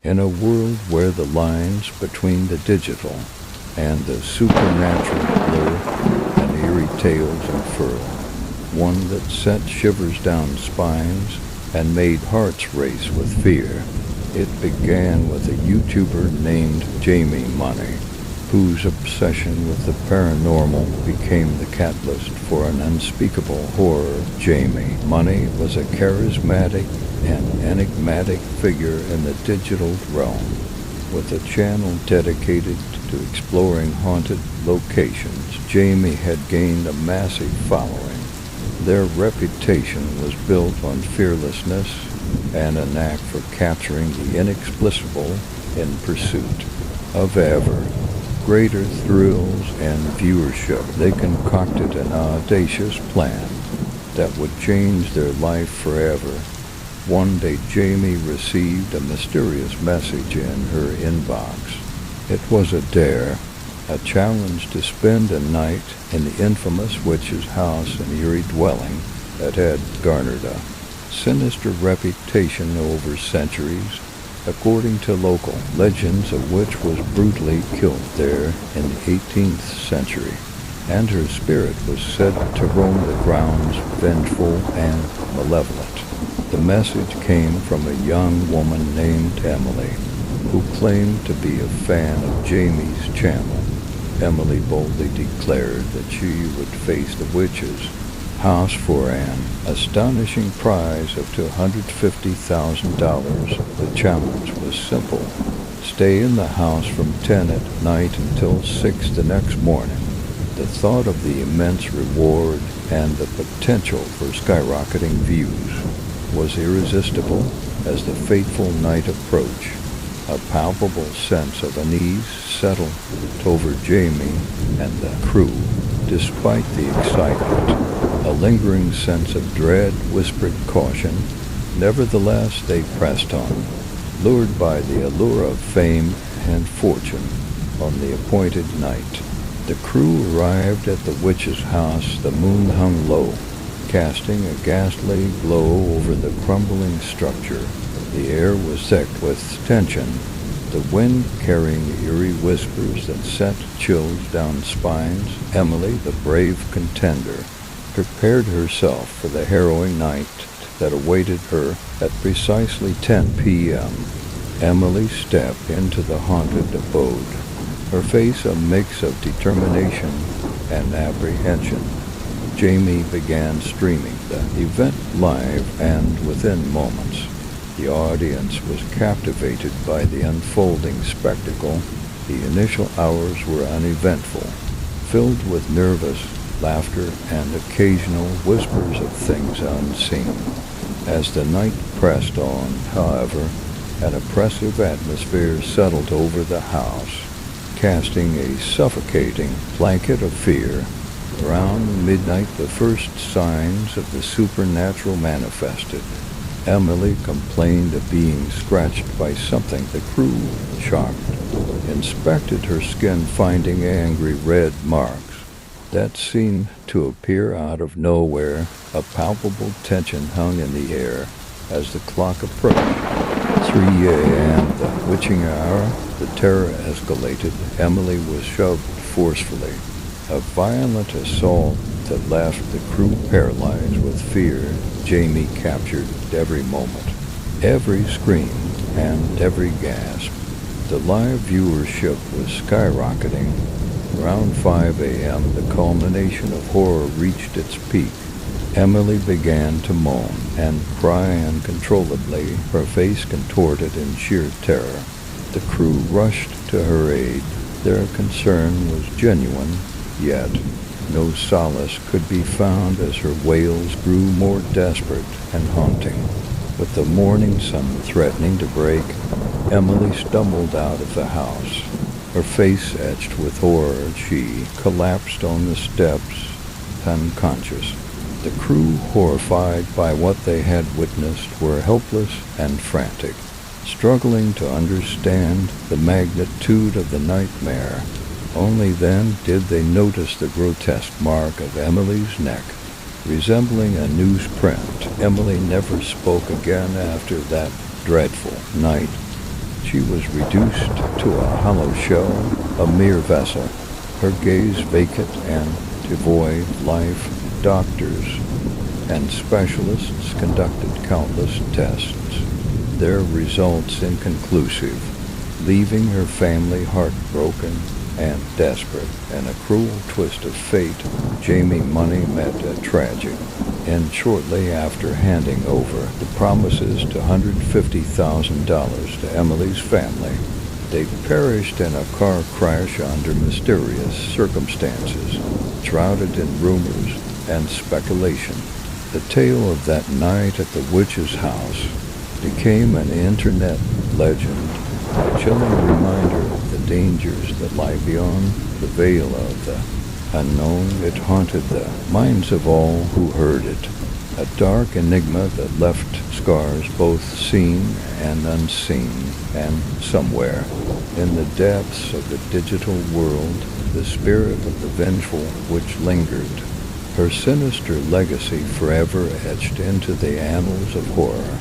In a world where the lines between the digital and the supernatural blur and eerie tales unfurl, one that sent shivers down spines and made hearts race with fear. It began with a YouTuber named Jamie Money, whose obsession with the paranormal became the catalyst for an unspeakable horror. Jamie Money was a charismatic and enigmatic figure in the digital realm, with a channel dedicated to exploring haunted locations. Jamie had gained a massive following. Their reputation was built on fearlessness and a knack for capturing the inexplicable in pursuit of ever greater thrills and viewership. They concocted an audacious plan that would change their life forever. One day Jamie received a mysterious message in her inbox. It was a dare, a challenge to spend a night in the infamous witch's house and eerie dwelling that had garnered a sinister reputation over centuries. According to local legends, a witch was brutally killed there in the 18th century, and her spirit was said to roam the grounds vengeful and malevolent. The message came from a young woman named Emily, who claimed to be a fan of Jamie's channel. Emily boldly declared that she would face the witch's house for an astonishing prize of $250,000. The challenge was simple. Stay in the house from 10 at night until 6 the next morning. The thought of the immense reward and the potential for skyrocketing views was irresistible as the fateful night approached. A palpable sense of unease settled over Jamie and the crew. Despite the excitement, a lingering sense of dread whispered caution. Nevertheless, they pressed on, lured by the allure of fame and fortune. On the appointed night, the crew arrived at the witch's house. The moon hung low, casting a ghastly glow over the crumbling structure. The air was thick with tension, the wind carrying eerie whispers that sent chills down spines. Emily, the brave contender, prepared herself for the harrowing night that awaited her. At precisely 10 p.m., Emily stepped into the haunted abode, her face a mix of determination and apprehension. Jamie began streaming the event live, and within moments, the audience was captivated by the unfolding spectacle. The initial hours were uneventful, filled with nervous laughter and occasional whispers of things unseen. As the night pressed on, however, an oppressive atmosphere settled over the house, casting a suffocating blanket of fear. Around midnight, the first signs of the supernatural manifested. Emily complained of being scratched by something. The crew, shocked, inspected her skin, finding angry red marks that seemed to appear out of nowhere. A palpable tension hung in the air as the clock approached 3 a.m., the witching hour. The terror escalated. Emily was shoved forcefully, a violent assault that left the crew paralyzed with fear. Jamie captured every moment, every scream, and every gasp. The live viewership was skyrocketing. Around 5 a.m., the culmination of horror reached its peak. Emily began to moan and cry uncontrollably, her face contorted in sheer terror. The crew rushed to her aid. Their concern was genuine, yet no solace could be found as her wails grew more desperate and haunting. With the morning sun threatening to break, Emily stumbled out of the house, her face etched with horror. She collapsed on the steps, unconscious. The crew, horrified by what they had witnessed, were helpless and frantic, struggling to understand the magnitude of the nightmare. Only then did they notice the grotesque mark of Emily's neck, resembling a newsprint. Emily never spoke again after that dreadful night. She was reduced to a hollow shell, a mere vessel, her gaze vacant and devoid of life. Doctors and specialists conducted countless tests, their results inconclusive, leaving her family heartbroken and desperate. In a cruel twist of fate, Jamie Money met a tragic end shortly after handing over the promises to $150,000 to Emily's family. They perished in a car crash under mysterious circumstances, shrouded in rumors and speculation. The tale of that night at the witch's house became an internet legend, a chilling reminder of the dangers that lie beyond the veil of the unknown. It haunted the minds of all who heard it, a dark enigma that left scars both seen and unseen, and somewhere in the depths of the digital world, the spirit of the vengeful witch lingered, her sinister legacy forever etched into the annals of horror.